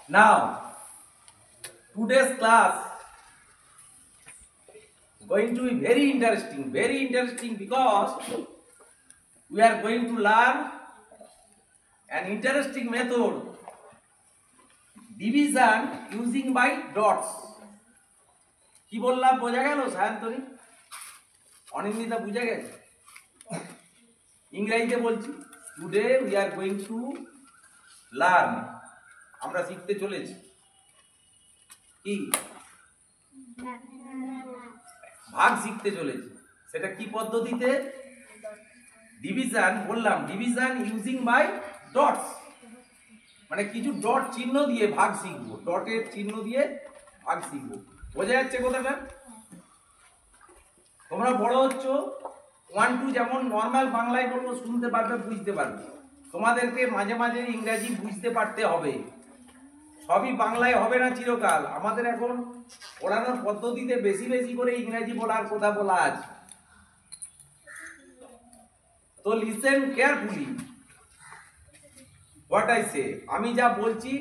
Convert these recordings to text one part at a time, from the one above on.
Now, today's class going to be very interesting because we are going to learn an interesting method division using by dots. কি বললাম বোঝা গেল সায়ন্তনী? অনিন্দিতা বুঝে গেছে? ইংরেজিতে বলছি, today we are going to learn, আমরা শিখতে চলেছি কি ভাগ শিখতে চলেছি। সেটা কি পদ্ধতিতে? ডিভিশন বললাম, ডিভিশন ইউজিং বাই ডটস, মানে কিছু ডট চিহ্ন দিয়ে ভাগ শিখবো, ডটের চিহ্ন দিয়ে ভাগ শিখবো। বোঝা যাচ্ছে কথাটা? তোমরা বড় হচ্ছ, 1 2 যেমন নর্মাল বাংলায় বলবো শুনতে পারবে, বুঝতে পারবে। তোমাদেরকে মাঝে মাঝে ইংরেজি বুঝতে পারতে হবে, সবই বাংলায় হবে না চিরকাল। আমাদের এখন পড়ানোর পদ্ধতিতে বেশি বেশি করে ইংরেজি বলার কথা বলা আছে। তো listen carefully what I say, আমি যা বলছি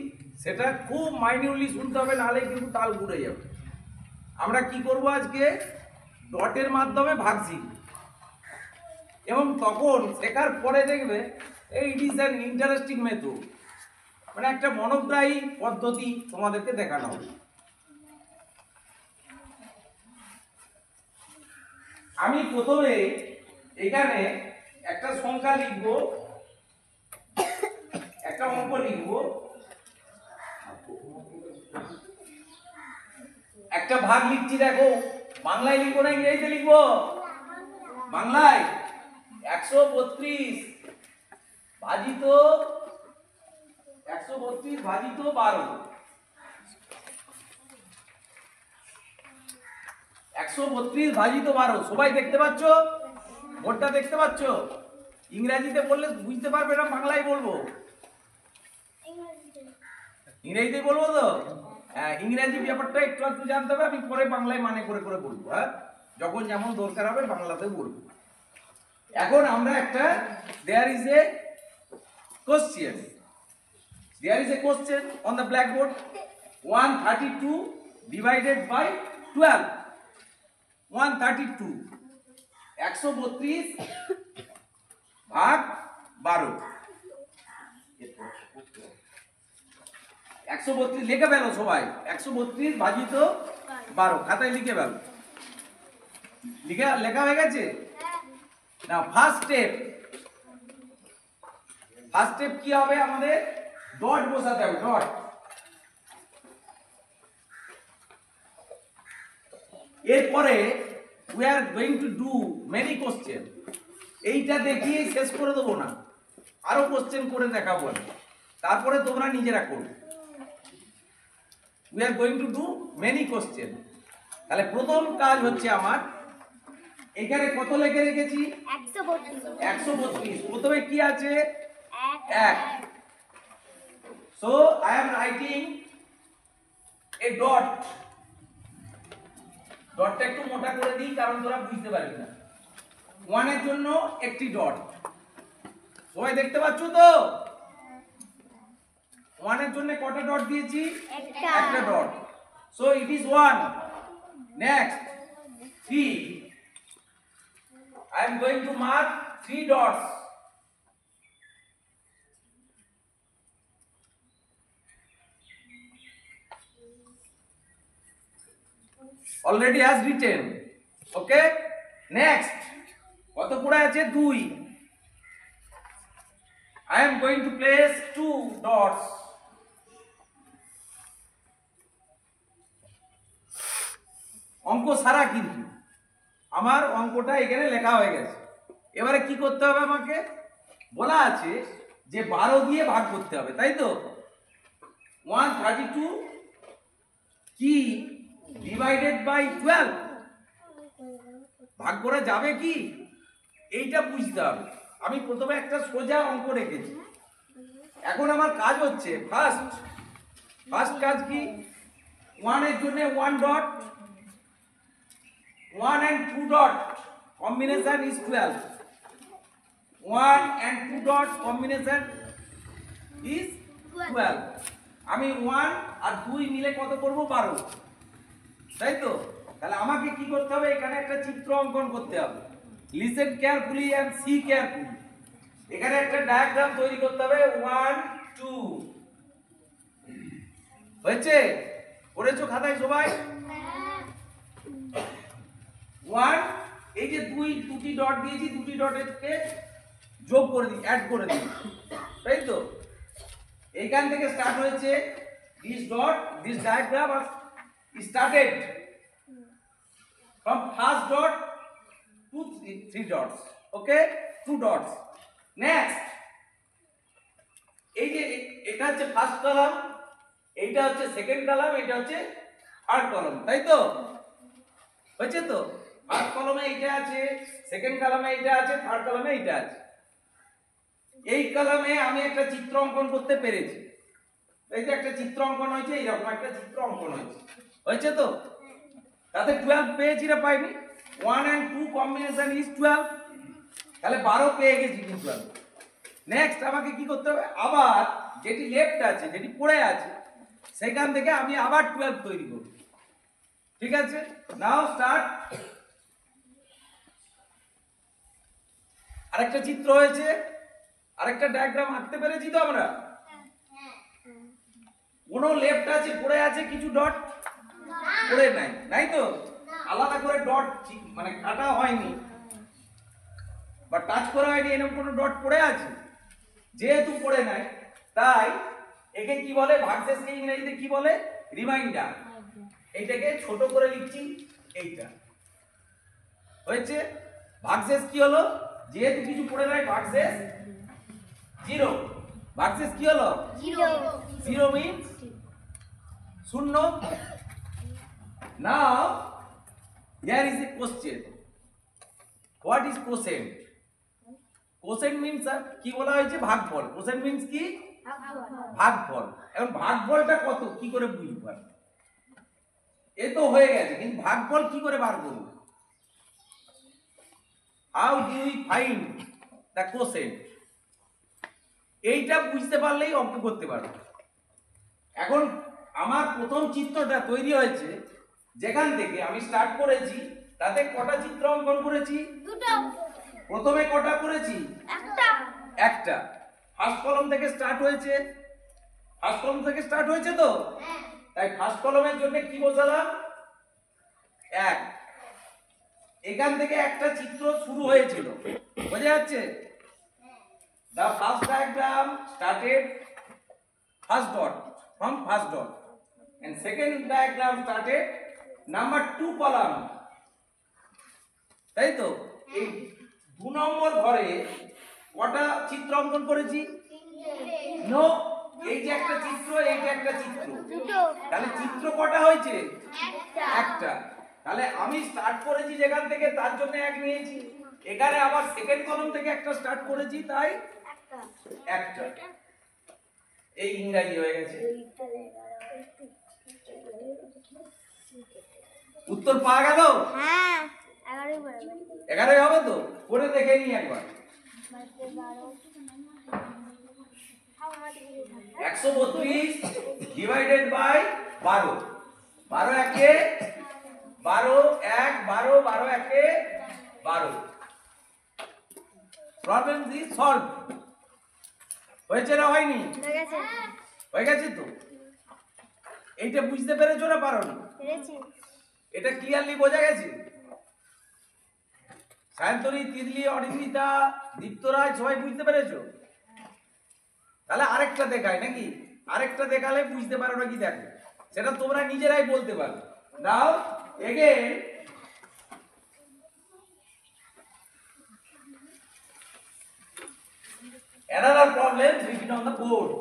সেটা খুব মাইনিউটলি শুনতে হবে, নাহলে কিন্তু তাল ঘুরে যাবে। আমরা কি করব আজকে? ডটের মাধ্যমে ভাগ শিখব, এবং তখন শেখার পরে দেখবে এই it is an interesting method, মানে একটা মনোগ্রাহী পদ্ধতি তোমাদেরকে দেখানো হবে। আমি প্রথমে এখানে একটা সংখ্যা লিখব, একটা অঙ্ক লিখব, একটা ভাগ লিখছি। দেখো, বাংলায় লিখবো না ইংরেজিতে লিখবো? বাংলায় 132 ভাজিত 132 ভাজিত 12, 132 ভাজিত 12। সবাই দেখতে পাচ্ছ? বোর্ডটা দেখতে পাচ্ছ? ইংরেজিতে বললে বুঝতে পারবে না, বাংলায় বলবো? ইংরেজিতে বলবো তো? হ্যাঁ, ইংরেজি ব্যাপারটা একটু একটু জানতে হবে, আমি পরে বাংলায় মানে করে করে বলবো। হ্যাঁ, যখন যেমন দরকার হবে বাংলাতে বলবো। এখন আমরা একটা there is a question on the blackboard, 132 divided by 12, 132 132 ভাগ 12, 132 লিখে ফেলো সবাই, 132 ভাজিত 12 খাতায় লিখে ফেলো। লেখা হয়ে গেছে? না, ফার্স্ট স্টেপ কি হবে? আমাদের ডট বসাতে হবে, ডট। এরপরে we are going to do many question, এইটা দেখিয়ে শেষ করে দেবো না, আরো কোশ্চেন করে দেখাবো, তারপরে তোমরা নিজেরা করো। we are going to do many question। তাহলে প্রথম কাজ হচ্ছে আমার, এখানে কত লিখে রেখেছি? 132। প্রথমে কি আছে? 1। So I am writing a dot. ডটটা একটু মোটা করে দিই, কারণ তোরা বুঝতে পারবি না। 1 এর জন্য একটি ডট, সবাই দেখতে পাচ্ছ তো? 1 এর জন্য কটা ডট দিয়েছি? একটা dot. So it is 1। Next 3, I am going to mark 3 dots. Already has written. Okay? Next, কত পড়ে আছে? 2। I am going to place 2 dots. অঙ্ক সারা কিন্তু আমার অঙ্কটা এখানে লেখা হয়ে গেছে। এবারে কি করতে হবে? আমাকে বলা আছে যে 12 দিয়ে ভাগ করতে হবে, তাই তো? 132 কি ডিভাইডেড বাই 12 ভাগ করা যাবে কি? এইটা বুঝতে হবে। আমি প্রথমে একটা সোজা অঙ্ক রেখেছি। এখন আমার কাজ হচ্ছে ফার্স্ট কাজ কি? 1 এর জন্য 1 dot, 1 and 2 dot combination is 12. 1 and 2 dot combination is 12. আমি 1 আর 2 মিলে কত করব 12, তাই তো? তাহলে আমাকে কি করতে হবে, এখানে একটা চিত্র অঙ্কন করতে হবে। Listen carefully and see carefully. এখানে একটা ডায়াগ্রাম তৈরি করতে হবে 1 2। হয়েছে? করেছো খাতায় সবাই? 1, এই যে দুটি ডট দিয়েছি, দুটি ডটকে যোগ করে দিই, অ্যাড করে দিই, তাই তো? এইখান থেকে স্টার্ট হয়েছে this dot, this diagram started from first dot to three dots, okay, 2 dots. Next, এই যে এটা হচ্ছে ফার্স্ট কলাম, এইটা হচ্ছে সেকেন্ড কলাম, এটা হচ্ছে থার্ড কলাম, তাই তো? হয়েছে তো? ফার্স্ট কলামে এইটা আছে, সেকেন্ড কলামে এইটা আছে, থার্ড কলামে এইটা আছে। এই কলামে আমি একটা চিত্র অঙ্কন করতে পেরেছি। এই যে একটা চিত্র অঙ্কন হয়েছে, এইরকম একটা চিত্র অঙ্কন হয়েছে। হয়েছে তো? তাতে 12 পেয়েছি না পাইনি? 1 and 2 কম্বিনেশন ইজ 12, তাহলে 12 পেয়ে গেছি কিন্তু আমি। নেক্সট আমাকে কি করতে হবে, আবার যেটি লেফট আছে, যেটি পড়ে আছে, সেখান থেকে আমি আবার 12 তৈরি করব। ঠিক আছে, নাও স্টার্ট। আরেকটা চিত্র হয়েছে, আরেকটা ডায়াগ্রাম আঁকতে পেরেছি তো আমরা? কোনো লেফট আছে, পড়ে আছে কিছু ডট? পড়ে নাই, নাই তো? আলাদা করে ডট মানে কাটা হয়নি বা টাচ করা হয়নি, এরকম কোনো ডট পড়ে আছে? যেহেতু পড়ে নাই, তাই একে কি বলে, ভাগশেষকে ইংরেজিতে কি বলে? রিমাইন্ডার। এইটাকে ছোট করে লিখছি, এইটা। হয়েছে? ভাগশেষ কি হলো? যেহেতু কিছু পড়ে নাই, ভাগশেষ 0। ভাগশেষ কি হলো? 0 means শূন্য। Now here is a question. What is quotient? Quotient means কি বলা হয়েছে? ভাগফল। Quotient means কি? ভাগফল। এখন ভাগফলটা কত কি করে বুঝবো? এ তো হয়ে গেছে, কিন্তু ভাগফল কি করে বার করব? How do we find the quotient? এইটা বুঝতে পারলেই অঙ্ক করতে পারবে। এখন আমার প্রথম চিত্রটা তৈরি হয়েছে, যেখান থেকে আমি স্টার্ট করেছি, তাতে কটা চিত্র অঙ্কন করেছি? দুটো। প্রথমে কটা করেছি? একটা। ফার্স্ট কলাম থেকে স্টার্ট হয়েছে, ফার্স্ট কলাম থেকে স্টার্ট হয়েছে তো? তাই ফার্স্ট কলামের জন্য কি বসালাম? 1। এখান থেকে একটা চিত্র শুরু হয়েছিল, বোঝা যাচ্ছে? The first diagram started first dot, from first dot, and second diagram started number 2 column, তাই তো? এই 2 নম্বর ঘরে কটা চিত্র অঙ্কন করেছি? নো, এই যে একটা চিত্র, এইটা একটা চিত্র, তাহলে চিত্র কটা হয়েছে? একটা। তাহলে আমি স্টার্ট করেছি যেখান থেকে, তার জন্য 1 নিয়েছি। এখানে আবার সেকেন্ড কলাম থেকে একটা স্টার্ট করেছি, তাই একটা। এই ইংরেজি হয়ে গেছে। উত্তর পাওয়া গেল? হ্যাঁ, 11 হবে তো? করে দেখে নি একবার। 132 ডিভাইডেড বাই 12। 12 একে 12, 1 12, 12 একে 12। Problem is solve. হয়েছে না হয়নি? হয়ে গেছে তো? এইটা বুঝতে পেরেছো না পারোনি? এটা ক্লিয়ারলি বোঝা গেছে? সায়ন্তনী, তিতলি, অরিন্দিতা, দীপ্তরাজ সবাই বুঝতে পেরেছো? তাহলে আরেকটা দেখাই নাকি? আরেকটা দেখালে বুঝতে পারো নাকি দেখো, সেটা তোমরা নিজেরাই বলতে পারো। নাও again another problem written on the board.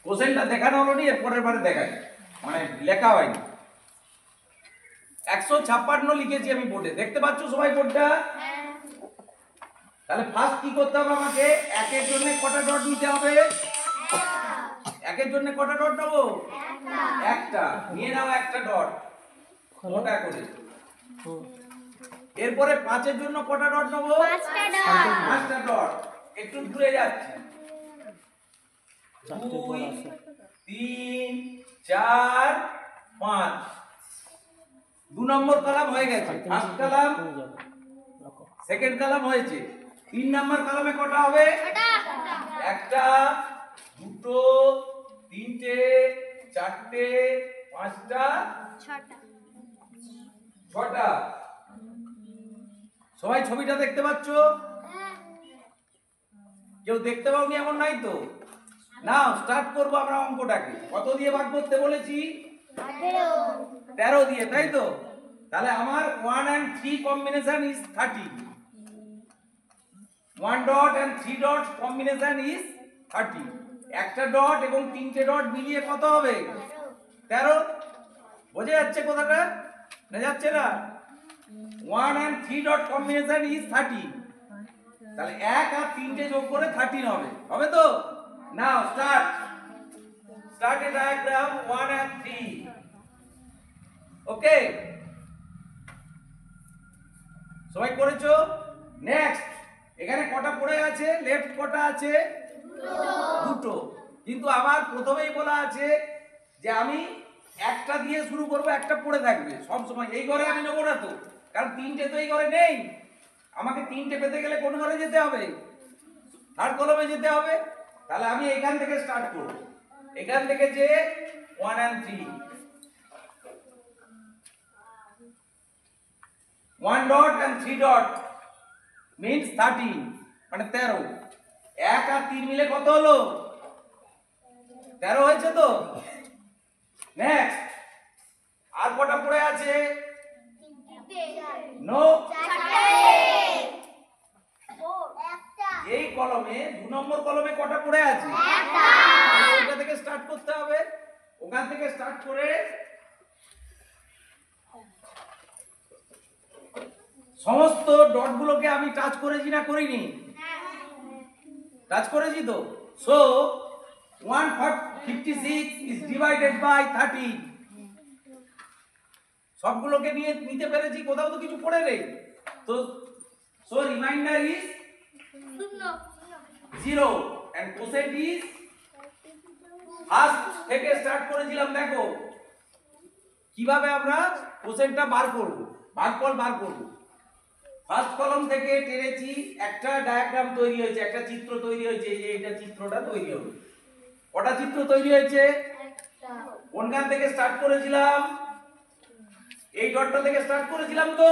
কোশ্চেনটা দেখানো হলো নি, এর পরের বারে দেখাই, মানে লেখা হয়নি। 156 লিখেছি আমি বোর্ডে, দেখতে পাচ্ছ সবাই বোর্ডটা? তাহলে ফার্স্ট কি করতে হবে আমাকে? একের জন্য কটা ডট নিতে হবে? একের জন্য কটা ডট নেবো? একটা। নিয়ে নাও একটা ডট, মোটা করে। এরপরে 5 এর জন্য কটা ডট নেব? 5টা ডট। একটু দূরে যাচ্ছি, 2 3 4 5। 2 নম্বর কলাম হয়ে গেছে, ফার্স্ট কলাম সেকেন্ড কলাম হয়েছে। 3 নম্বর কলামে কটা হবে? একটা, দুটো, তিনটে, চারটে, পাঁচটা, ছটা। সবাই ছবিটা দেখতে পাচ্ছ? কেউ দেখতে পাওনি এমন নাই তো? নাও স্টার্ট করবো আমরা অঙ্কটাকে। কত দিয়ে ভাগ করতে বলেছি? 13 দিয়ে, তাই তো? তাহলে আমার 1 and 3 combination is 30. 1 dot and 3 dot combination is 30. একটা ডট এবং তিনটে ডট মিলিয়ে কত হবে? 13। বোঝা যাচ্ছে কথাটা? না যাচ্ছে না? 1 and 3 dot combination is 30. তাহলে 1 আর 3টে যোগ করে 13 হবে। হবে তো? নাও স্টার্ট a diagram 1 and 3. ওকে, সবাই করেছো? নেক্সট, এখানে কটা পড়ে আছে? লেফট কটা আছে? দুটো। কিন্তু আমার প্রথমেই বলা আছে যে আমি একটা দিয়ে শুরু করব, একটা পড়ে থাকবে সব সময়। এই ঘরে আমি নেবো না তো, কারণ তিনটে তো এই ঘরে নেই। আমাকে তিনটে পেতে গেলে কোন ঘরে যেতে হবে? থার্ড কলমে যেতে হবে। তাহলে আমি এখান থেকে স্টার্ট করব, এখান থেকে যে 1 and 3, 1 dot and 3 dot means 13, মানে 13। 1 আর 3 মিলে কত হলো? 13 হয়েছে তো? নেক্সট, আর কটা পড়ে আছে? নো, এই কলমে 2 নম্বর কলমে কটা পড়ে আছে? ওখান থেকে স্টার্ট করতে হবে। ওখান থেকে স্টার্ট করে সমস্ত ডট গুলোকে আমি টাচ করেছি না করিনি? টাচ করেছি তো। So 156 is divided by 30. সবগুলোকে নিয়ে নিতে পেরেছি, কোথাও তো কিছু পড়ে নেই তো। So reminder is 0 and quotient is first থেকে স্টার্ট করেছিলাম। দেখো কিভাবে আমরা কোসেন্টটা বার করব, ভাগফল বার করব। ফার্স্ট কলম থেকে টেনেছি, একটা ডায়াগ্রাম তৈরি হয়েছে, একটা চিত্র তৈরি হয়েছে। এই যে এটা চিত্রটা তৈরি হলো। কটা চিত্র তৈরি হয়েছে? কোনখান থেকে স্টার্ট করেছিলাম? এই ডটটা থেকে স্টার্ট করেছিলাম তো।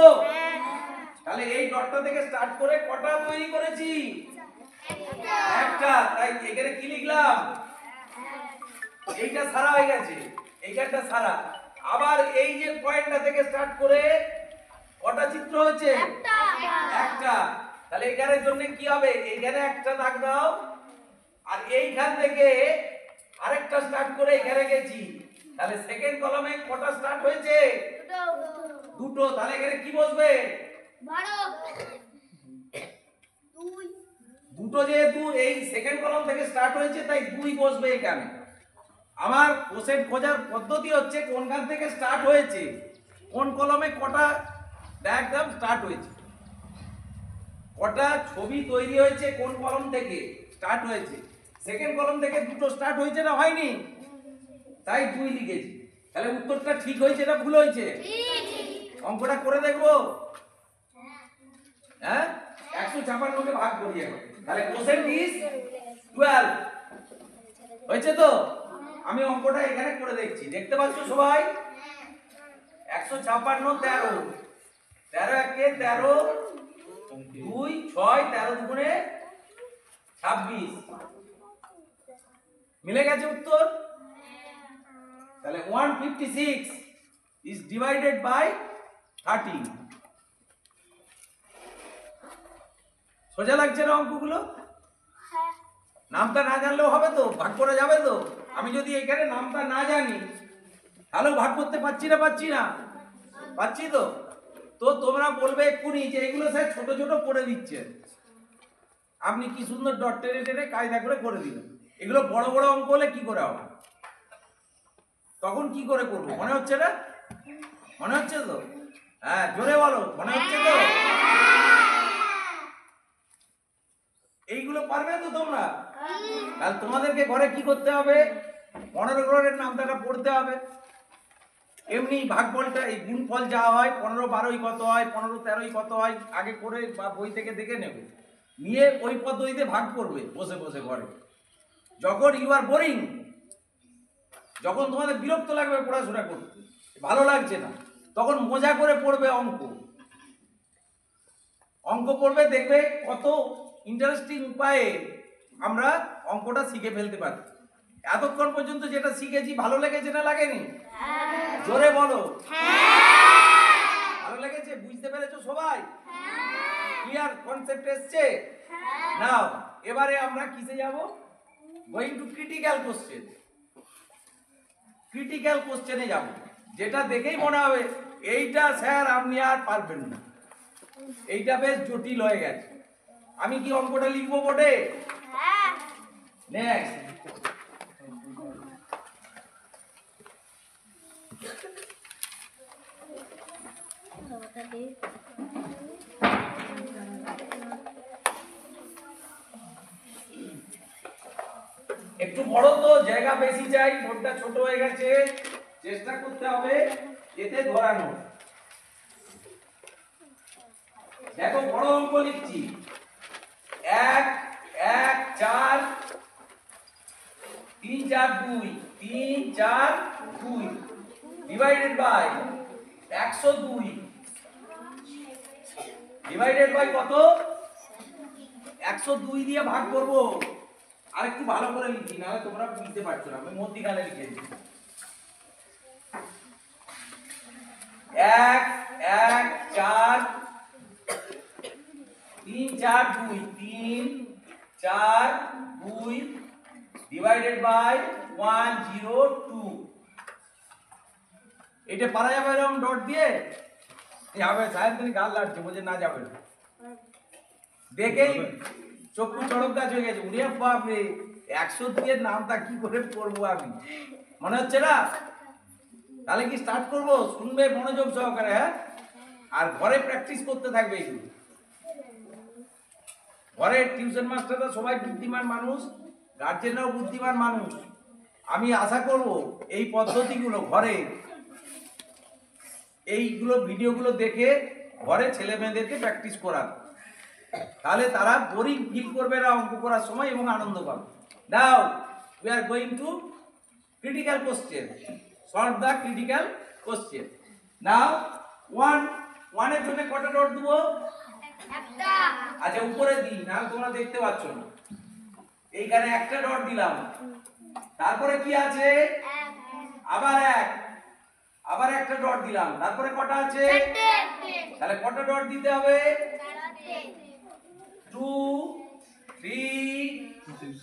তাহলে এই ডটটা থেকে স্টার্ট করে কটা তৈরি করেছি? একটা। তাই এখানে কি লিখলাম? এইটা সারা হয়ে গেছে, এইখানটা সারা। আবার এই যে পয়েন্টটা থেকে স্টার্ট করে কটা চিত্র হয়েছে? একটা। তাহলে এখানের জন্য কি হবে? এইখানে একটা দাগ দাও, আর এইখান থেকে আরেকটা স্টার্ট করে এখানে গেছি। তাহলে সেকেন্ড কলামে কটা স্টার্ট হয়েছে? দুটো। তাহলে এখানে কি বসবে? দুটো। যেহেতু এই সেকেন্ড কলাম থেকে স্টার্ট হয়েছে তাই 2 বসবে এখানে। আমার কোসেন্ট খোঁজার পদ্ধতি হচ্ছে কোনখান থেকে স্টার্ট হয়েছে, কোন কলমে কটা ডায়াগ্রাম স্টার্ট হয়েছে, কটা ছবি তৈরি হয়েছে, কোন কলম থেকে স্টার্ট হয়েছে। সেকেন্ড কলম থেকে দুটো স্টার্ট হয়েছে না হয়নি? তাই 2 লিখেছি। তাহলে উত্তরটা ঠিক হয়েছে না ভুল হয়েছে? অঙ্কটা করে দেখবো। হ্যাঁ, 156 কে ভাগ করি এখন। তাহলে কোসেন্ট ইজ 12 হয়েছে তো? আমি অঙ্কটা এখানে করে দেখছি, দেখতে পাচ্ছ সবাই? 156 13, 13 একে 13, 2 6, 13 দুগুণে 26। মিলে গেছে উত্তর। তাহলে 156 is divided by 30। সোজা লাগছে না অঙ্কগুলো? নামটা না জানলেও হবে তো, ভাগ করা যাবে তো? আমি যদি এখানে নামটা না জানি তাহলেও ভাগ করতে পারছি না? পাচ্ছি তো। তো তোমরা বলবে এক্ষুনি যে এগুলো স্যার ছোট ছোট করে দিচ্ছেন, আপনি কি সুন্দর ডট টেনে টেনে কায়দা করে দিলেন। এগুলো বড় বড় অঙ্ক হলে কি করে হবে? তখন কি করে করবো? মনে হচ্ছে না? মনে হচ্ছে তো? হ্যাঁ জোরে বলো, মনে হচ্ছে তো? এইগুলো পারবে তো তোমরা? তাহলে তোমাদেরকে ঘরে কি করতে হবে? 15 ঘরের নামটা পড়তে হবে। এমনি ভাগফলটা এই গুণফল যা হয় 15 12ই কত হয়, 15 13ই কত হয় আগে করে বা বই থেকে দেখে নেবে, নিয়ে ওই পদ্ধতিতে ভাগ করবে বসে বসে ঘরে। যখন ইউ আর বোরিং, যখন তোমাদের বিরক্ত লাগবে পড়াশোনা করতে, ভালো লাগছে না, তখন মজা করে পড়বে অঙ্ক। অঙ্ক পড়বে, দেখবে কত ইন্টারেস্টিং উপায়ে আমরা অঙ্কটা শিখে ফেলতে পারি। এতক্ষণ পর্যন্ত যেটা শিখেছি ভালো লেগেছে না লাগেনি? জোরে বলো। ভালো লেগেছে? বুঝতে পেরেছো সবাই? ক্লিয়ার কনসেপ্ট এসছে? নাও এবারে আমরা কিসে যাব? Going to critical question. Critical কোশ্চেনে যাব, যেটা দেখেই মনে হবে এইটা স্যার আপনি আর পারবেন না, এইটা বেশ জটিল হয়ে গেছে। আমি কি অঙ্কটা লিখবো বোর্ডে? নেক্সট, একটু বড় তো, জায়গা বেশি চাই, বোর্ডটা ছোট হয়ে গেছে, চেষ্টা করতে হবে এতে ধরানো। দেখো বড় অঙ্ক লিখছি, 1 1 4 3 4 2 3 4 2 ডিভাইডেড বাই 102 ডিভাইডেড বাই কত? 102 দিয়ে ভাগ করব। আর একটু ভালো করে লিখি, নাহলে তোমরা বুঝতে পারছো না, আমি মধ্যিখানে লিখে দিই। 1 1 4 3 4 2 3 4 2 ডিভাইডেড বাই 102। এটা পারা যাবে এরকম ডট দিয়ে? যাবে, সাহেব তুমি গাল লাগছে, বলছে না যাবে। দেখেই চক্ষু চড়ক গাছ হয়ে গেছে। উড়িয়া বাপরে, 102 এর নামটা কি করে পড়বো আমি, মনে হচ্ছে না? তাহলে কি স্টার্ট করবো? শুনবে মনোযোগ সহকারে, হ্যাঁ? আর ঘরে প্র্যাকটিস করতে থাকবে এগুলো। ঘরে টিউশন মাস্টাররা সবাই বুদ্ধিমান মানুষ, গার্জেনরাও বুদ্ধিমান মানুষ। আমি আশা করব এই পদ্ধতিগুলো ঘরে, এইগুলো ভিডিওগুলো দেখে ঘরে ছেলে মেয়েদেরকে প্র্যাকটিস করার, তাহলে তারা বোরিং ফিল করবে না অঙ্ক করার সময় এবং আনন্দ পাবে। Now we are going to critical question. Solve the critical question. Now 1 এর জন্য কটা ডট দেবো? একটা। আচ্ছা উপরে দিই, নাহলে তোমরা দেখতে পাচ্ছ না। এইখানে একটা ডট দিলাম, তারপরে কি আছে? আবার আবার একটা ডট দিলাম, তারপরে কটা আছে? তাহলে কটা ডট দিতে হবে? 2 3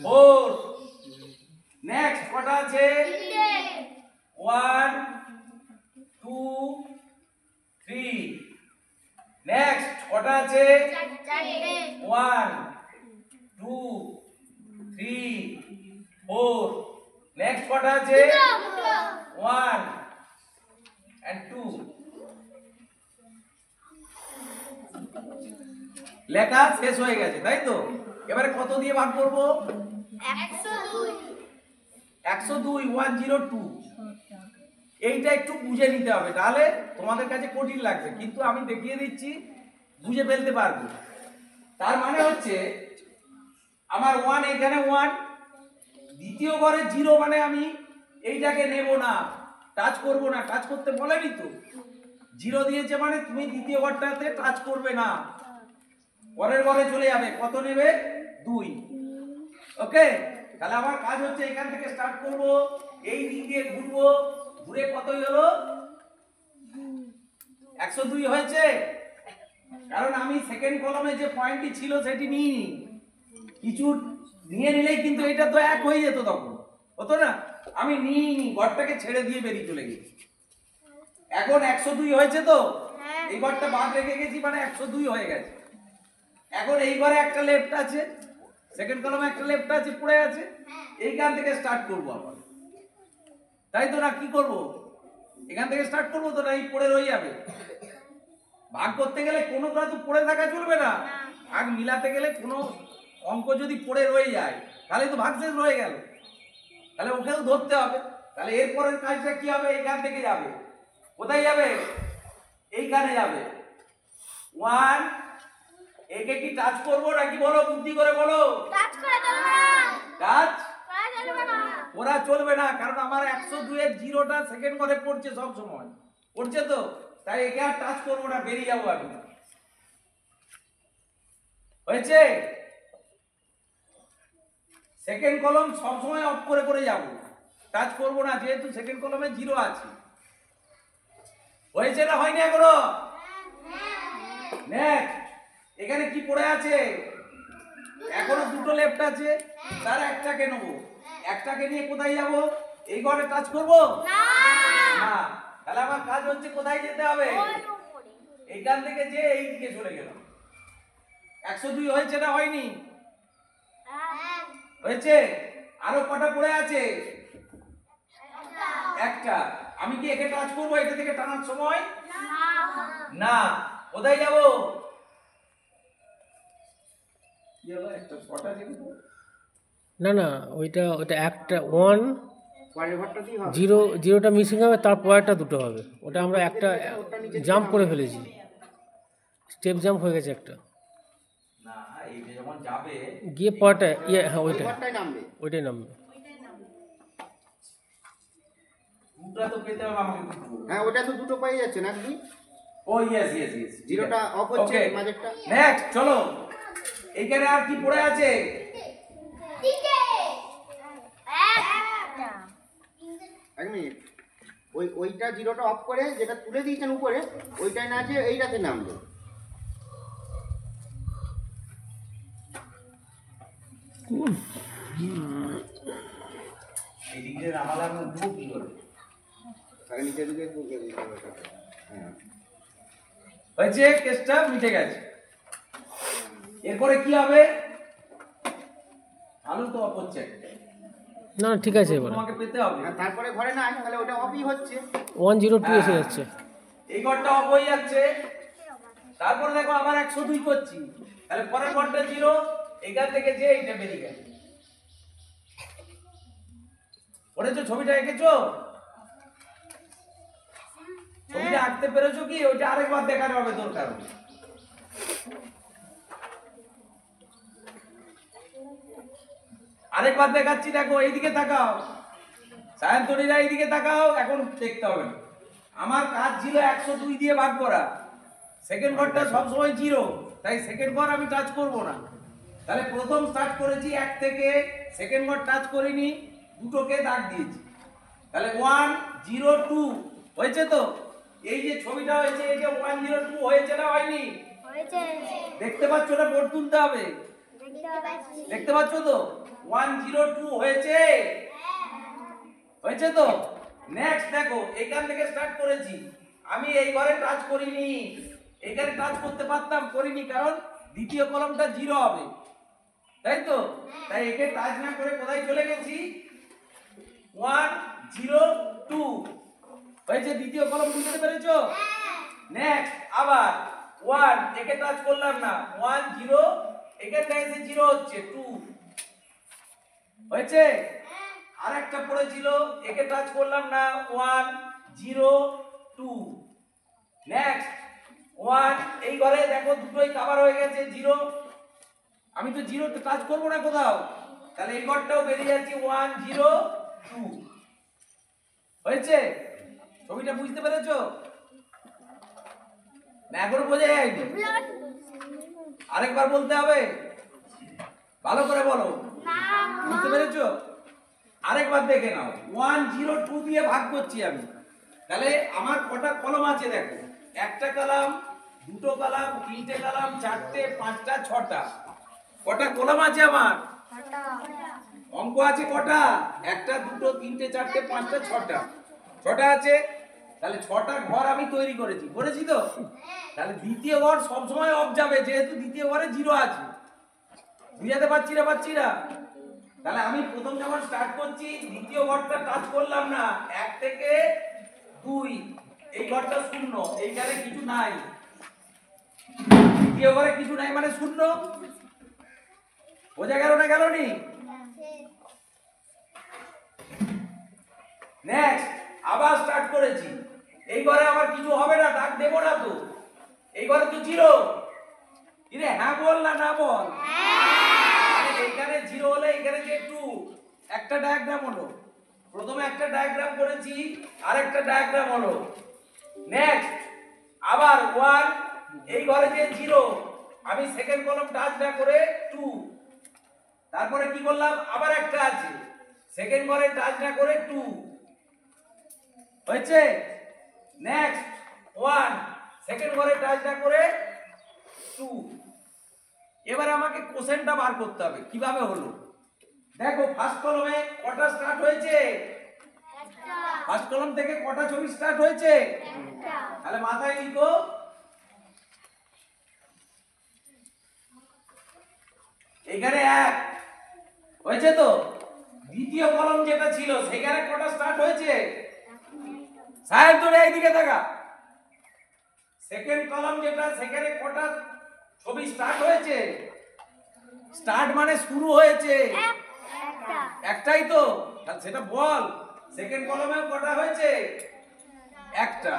4। নেক্সট কটা আছে? 1 2 3। নেক্সট কটা আছে? 1 2 3 4। নেক্সট কটা আছে? 1 and 2। লেখা শেষ হয়ে গেছে, তাই তো? এবারে কত দিয়ে ভাগ করব? 102 102। এইটা একটু বুঝে নিতে হবে, তাহলে তোমাদের কাছে কঠিন লাগবে, কিন্তু আমি দেখিয়ে দিচ্ছি, বুঝে ফেলতে পারবে। তার মানে হচ্ছে আমার 1 এখানে 1, দ্বিতীয় ঘরে 0 মানে আমি এইটাকে নেব না, টাচ করব না। টাচ করতে বলেনি তো, 0 দিয়েছে মানে তুমি দ্বিতীয় ঘরটাতে টাচ করবে না, পরের ঘরে চলে যাবে। কত নেবে? 2। ওকে, তাহলে আমার কাজ হচ্ছে এখান থেকে স্টার্ট করব, এই দিক দিয়ে ঘুরবো, ঘুরে কতই হলো? 102 হয়েছে। কারণ আমি সেকেন্ড কলামে যে পয়েন্টটি ছিল সেটি নিইনি, কিছু নিয়ে নিলেই কিন্তু এটা তো 1 হয়ে যেত, তখন হতো না। আমি নিইনি, ঘরটাকে ছেড়ে দিয়ে বেরিয়ে চলে গেছি। এখন 102 হয়েছে তো, এই ঘরটা বাদ রেখে গেছি মানে 102 হয়ে গেছে। এখন এই ঘরে একটা লেফট আছে, সেকেন্ড কলামে একটা লেফট আছে, পড়ে আছে, এইখান থেকে স্টার্ট করব আবার, তাই তো? না কি করব? এখান থেকে স্টার্ট করব তো, না এই পড়ে রয়ে যাবে? ভাগ করতে গেলে কোনোটা তো পড়ে থাকা চলবে না, ভাগ মিলাতে গেলে কোনো অঙ্ক যদি পড়ে রয়ে যায় তাহলে তো ভাগ শেষ রয়ে গেল, তাহলে ওকেও ধরতে হবে। তাহলে এরপরের কাজটা কি হবে? এইখান থেকে যাবে, কোথায় যাবে? এইখানে যাবে। 1 একে কি টাচ করবো নাকি বলো, বুদ্ধি করে বলো। টাচ করা চলবে না, টাচ করা চলবে না, ওরা চলবে না, কারণ আমার 102 এর জিরোটা সেকেন্ড করে পড়ছে, সব সময় পড়ছে তো, তাই একে আর টাচ করবো না, বেরিয়ে যাবো আমি। হয়েছে? সেকেন্ড কলম সব সময় অফ করে করে যাব, টাচ করবো না, যেহেতু সেকেন্ড কলমে জিরো আছে। হয়েছে না হয়নি এখনো? নেক্সট, এখানে কি পড়ে আছে? এখনো দুটো লেফট আছে, তার একটাকে নেবো, একটাকে নিয়ে কোথায় যাব? এই ঘরে টাচ করবো না, তাহলে আমার কাজ হচ্ছে কোথায় যেতে হবে? এইখান থেকে যে এই দিকে চলে গেলাম। 102 হয়েছে না হয়নি? হয়েছে। আরো কটা পড়ে আছে? একটা। আমি কি একে টাচ করবো এটা থেকে টানার সময়? না। কোথায় যাব? কি হলো, একটা শর্ট আছে না না, ওইটা একটা 1 পরের ঘরটাতেই হবে। জিরোটা মিসিং হবে, তার পরেরটা দুটো হবে। ওটা আমরা একটা জাম্প করে ফেলেছি, স্টেপ জাম্প হয়ে গেছে একটা, না, এই যে যখন যাবে গিয়ে পরেরটা হ্যাঁ ওই ওইটাই ঘরটাই নামবে। নামবে। দুটা তো পেতে হবে আমাকে দুটো। হ্যাঁ, ওটা তো দুটো পেয়ে যাচ্ছে না আপনি। ও ইয়েস ইয়েস ইয়েস, জিরোটা অফ হচ্ছে, মাঝেরটা। নেক্সট চলো, এইখানে আর কি পড়ে আছে? দিকে একটা, এক মিনিট, ওইটা জিরোটা অফ করে যেটা তুলে দিয়েছেন উপরে, ওইটাই না যে এইটাতে নামবে। এই দিক দিয়ে নামালে আমি উঠবো কি করে? তাকে নিচের দিকে ঢুকিয়ে দিতে হবে ওটাকে। হ্যাঁ, হয়েছে, কেসটা মিটে গেছে। এরপরে কি হবে? আলু তো অফ হচ্ছে, না ঠিক আছে, এবার তোমাকে পেতে হবে। আর তারপরে ঘরে না, তাহলে ওটা অফই হচ্ছে। 102 এসে যাচ্ছে। এই ঘরটা অফ হয়ে যাচ্ছে, তারপরে দেখো আবার 102 করছি, তাহলে পরের ঘরটা জিরো, এখান থেকে যে এইটা বেরিয়ে গেল। ওরেছো ছবিটা এঁকেছো? ছবিটা আঁকতে পেরেছো কি? ওইটা আরেকবার দেখানো হবে দরকার। আরেকবার দেখাচ্ছি, দেখো এইদিকে তাকাও, সায়ন্তনীরা এইদিকে তাকাও, এখন দেখতে হবে না। আমার কাজ ছিল 102 দিয়ে ভাগ করা, সেকেন্ড ঘরটা সবসময় জিরো, তাই সেকেন্ড ঘর আমি টাচ করব না। তাহলে প্রথম স্টার্ট করেছি 1 থেকে, সেকেন্ড ঘর টাচ করিনি, দুটোকে দাগ দিয়েছি, তাহলে 102 হয়েছে তো। এই যে ছবিটা হয়েছে, এই যে 102 হয়েছে না হয়নি? হয়েছে, দেখতে পাচ্ছ না? বোর্ড তুলতে হবে, দেখতে পাচ্ছি, দেখতে পাচ্ছ তো? 102 হয়েছে, হয়েছে তো। নেক্সট দেখো, এখান থেকে স্টার্ট করেছি, আমি এই ঘরে টাচ করিনি, এখানে টাচ করতে পারতাম, করিনি, কারণ দ্বিতীয় কলমটা জিরো হবে, তাই তো। তাই একে টাচ না করে কোথায় চলে গেছি? 102 হয়েছে, দ্বিতীয় কলম বুঝতে পেরেছো? নেক্সট আবার 1, একে টাচ করলাম না, 10, এখানটা এসে জিরো হচ্ছে 2 হয়েছে। আরেকটা পড়েছিল, একে টাচ করলাম না, 102 নেক্সট 1, এই ঘরে দেখো দুটোই কভার হয়ে গেছে, জিরো, আমি তো জিরোতে টাচ করবো না কোথাও, তাহলে এই ঘরটাও বেরিয়ে যাচ্ছে 102 হয়েছে। ছবিটা বুঝতে পেরেছো না? এখনো বোঝা যায়নি? আরেকবার বলতে হবে, ভালো করে বলো, বুঝতে পেরেছো? আরেকবার দেখে নাও, 102 দিয়ে ভাগ করছি আমি, তাহলে আমার কটা কলম আছে দেখো, একটা কলাম, দুটো কলাম, তিনটে কলাম, চারটে, পাঁচটা, ছটা, কটা কলম আছে আমার? অঙ্ক আছে কটা? একটা, দুটো, তিনটে, চারটে, পাঁচটা, ছটা, ছটা আছে। তাহলে ছটা ঘর আমি তৈরি করেছি তো। তাহলে দ্বিতীয় ঘর সবসময় অফ যাবে, যেহেতু দ্বিতীয় ঘরে জিরো আছে। বুঝাতে পারছি না? তাহলে আমি প্রথম যখন স্টার্ট করছি, দ্বিতীয় ঘরটা টাচ করলাম না, 1 থেকে 2, এই ঘরটা শূন্য, এইখানে কিছু নাই, দ্বিতীয় ঘরে কিছু নাই মানে শূন্য। বোঝা গেল না গেল নি? নেক্সট আবার স্টার্ট করেছি, এই ঘরে আবার কিছু হবে না, দাগ দেব না তো, এই ঘরে তো জিরো। কিরে হ্যাঁ বল না না বল? এইখানে জিরো হলে এখানে যে টু, একটা ডায়াগ্রাম হলো, প্রথমে একটা ডায়াগ্রাম করেছি, আরেকটা ডায়াগ্রাম হলো। নেক্সট আবার ওয়ান, এই ঘরে যে জিরো, আমি সেকেন্ড কলাম টাচ না করে টু, তারপরে কি করলাম আবার একটা আছে, সেকেন্ড ঘরে টাচ না করে টু হয়েছে। নেক্সট ওয়ান, সেকেন্ড ঘরে টাচ না করে টু। এবারে আমাকে কোশ্চেনটা বার করতে হবে কিভাবে হলো। দেখো ফার্স্ট কলমে কটা স্টার্ট হয়েছে, ফার্স্ট কলম থেকে কটা ছবি স্টার্ট হয়েছে, তাহলে মাথায় লিখো এখানে এক হয়েছে তো। দ্বিতীয় কলম যেটা ছিল সেখানে কটা স্টার্ট হয়েছে, সাহেব তোরে এইদিকে দেখা। সেকেন্ড কলম যেটা সেখানে কটা ছবি স্টার্ট হয়েছে, স্টার্ট মানে শুরু হয়েছে, একটাই তো, তাহলে সেটা বল। সেকেন্ড কলমে কটা হয়েছে, একটা।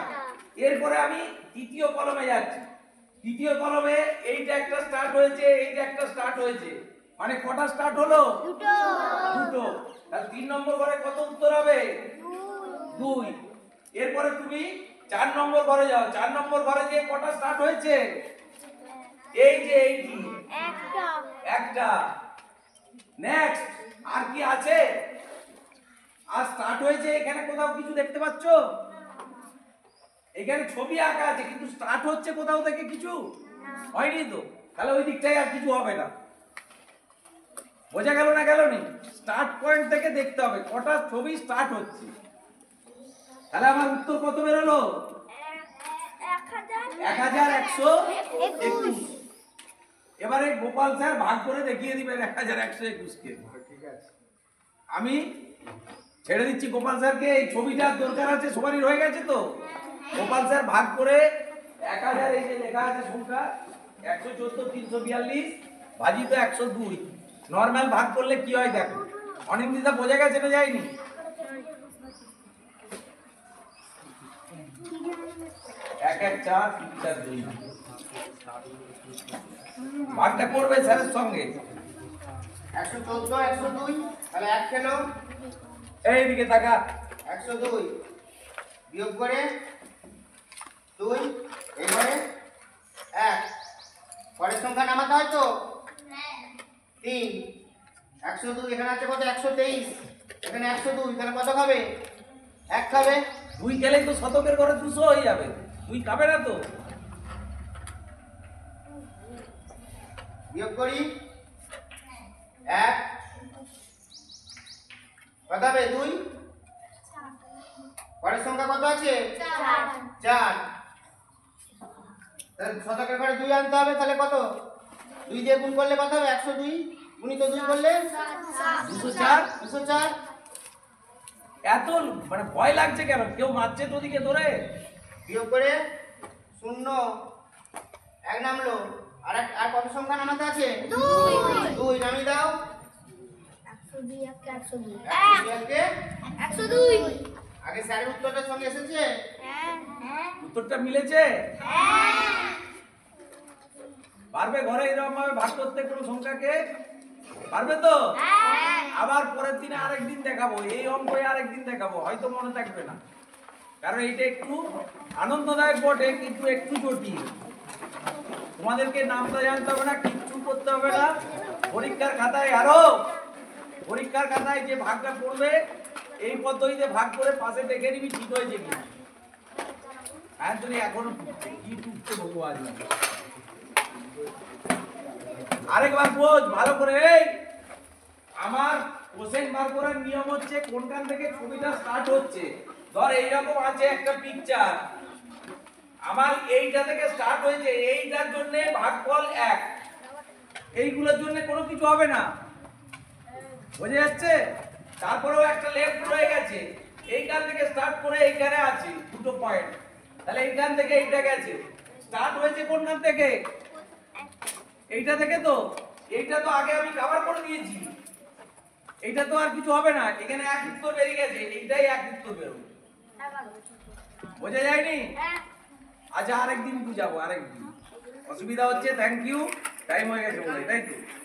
এরপরে আমি তৃতীয় কলমে যাচ্ছি, তৃতীয় কলমে এইটা একটা স্টার্ট হয়েছে, এইটা একটা স্টার্ট হয়েছে, মানে কটা স্টার্ট হলো, দুটো। তাহলে 3 নম্বর ঘরে কত উত্তর হবে, 2। এরপরে তুমি 4 নম্বর ঘরে যাও, 4 নম্বর ঘরে যে কটা স্টার্ট হয়েছে, এই যে এইটি একটা। নেক্সট আর কি আছে, আর স্টার্ট হয়েছে এখানে কোথাও কিছু দেখতে পাচ্ছ, এখানে ছবি আঁকা আছে কিন্তু স্টার্ট হচ্ছে কোথাও থেকে কিছু হয়নি তো, তাহলে ওই দিকটাই আর কিছু হবে না। বোঝা গেল না গেল নি? স্টার্ট পয়েন্ট থেকে দেখতে হবে কটা ছবি স্টার্ট হচ্ছে। তাহলে আমার উত্তর কত বেরোলো, 1121। এবারে গোপাল স্যার ভাগ করে দেখিয়ে দিবেন 1121 কে। আমি ছেড়ে দিচ্ছি গোপাল স্যারকে, এই ছবিটার দরকার আছে, সবারই হয়ে গেছে তো। গোপাল স্যার ভাগ করে 1000, এই যে লেখা আছে সংখ্যা 114 342 ভাজিত 102, নরমাল ভাগ করলে কি হয় দেখো। অনিন্দিতা বোঝা গেছে না যায়নি? এক এক 4 3 4 2 ভাগটা করবে স্যারের সঙ্গে। 114 102, তাহলে এক খেলো, এইদিকে তাকা। 102 বিয়োগ করে 2, এবারে 1, পরের সংখ্যা নামাতে হয় তো 3। 102 এখানে আছে কত, 123, এখানে 102, তাহলে কত খাবে, 1 খাবে। 2 গেলেই তো শতকের ঘরে 200 হয়ে যাবে, 2 খাবে না তো। বিয়োগ করি 1, কত হবে 2, পরের সংখ্যা কত আছে 4। তাহলে শতকের ঘরে 2 আনতে হবে, তাহলে কত, 2 দিয়ে গুণ করলে কত হবে, 102 গুণিত 2 করলে 204। 204। এত মানে ভয় লাগছে কেন, কেউ মারছে তো ওদিকে ধরে। বিয়োগ করে 0, 1 নামলো, আর কত সংখ্যা নামাতে আছে, 2 নামিয়ে দাও। 102 আগে স্যারের উত্তরটার সঙ্গে এসেছে, উত্তরটা মিলেছে। পারবে ঘরে এরকম ভাবে ভাগ করতে কোনো সংখ্যাকে, পারবে তো? আবার পরের দিনে আরেকদিন দেখাবো, এই অঙ্ক আরেকদিন দেখাবো, হয়তো মনে থাকবে না, কারণ এইটা একটু আনন্দদায়ক বটে কিন্তু একটু জটিল। তোমাদেরকে নামটা জানতে হবে না, কিচ্ছু করতে হবে না। পরীক্ষার খাতায় পরীক্ষার খাতায় যে ভাগটা পড়বে এই পদ্ধতিতে ভাগ করে পাশে দেখে নিবি ঠিক হয়েছে কি। হ্যাঁ তুমি এখনো কি টুকতে ভগবান, আরেকবার বোঝ ভালো করে। এই আমার কোশ্চেন বার করার নিয়ম হচ্ছে কোনখান থেকে ছবিটা স্টার্ট হচ্ছে। ধর এইরকম আছে একটা পিকচার, আমার এইটা থেকে স্টার্ট হয়েছে, এইটার জন্য ভাগফল 1, এইগুলোর জন্য কোনো কিছু হবে না, বোঝা যাচ্ছে? তারপরেও একটা লেফট রয়ে গেছে, এইখান থেকে স্টার্ট করে এইখানে আছে 2টো পয়েন্ট, তাহলে এইখান থেকে এইটা গেছে, স্টার্ট হয়েছে কোনখান থেকে, এইটা থেকে তো এইটা তো আগে আমি কভার করে দিয়েছি, এইটা তো আর কিছু হবে না, এখানে এক উত্তর বেরিয়ে গেছে, এইটাই এক উত্তর বেরোবে। বোঝা যায়নি? আচ্ছা আরেকদিন বুঝাবো, আরেকদিন। অসুবিধা হচ্ছে? থ্যাংক ইউ, টাইম হয়ে গেছে বলে, তাই তো?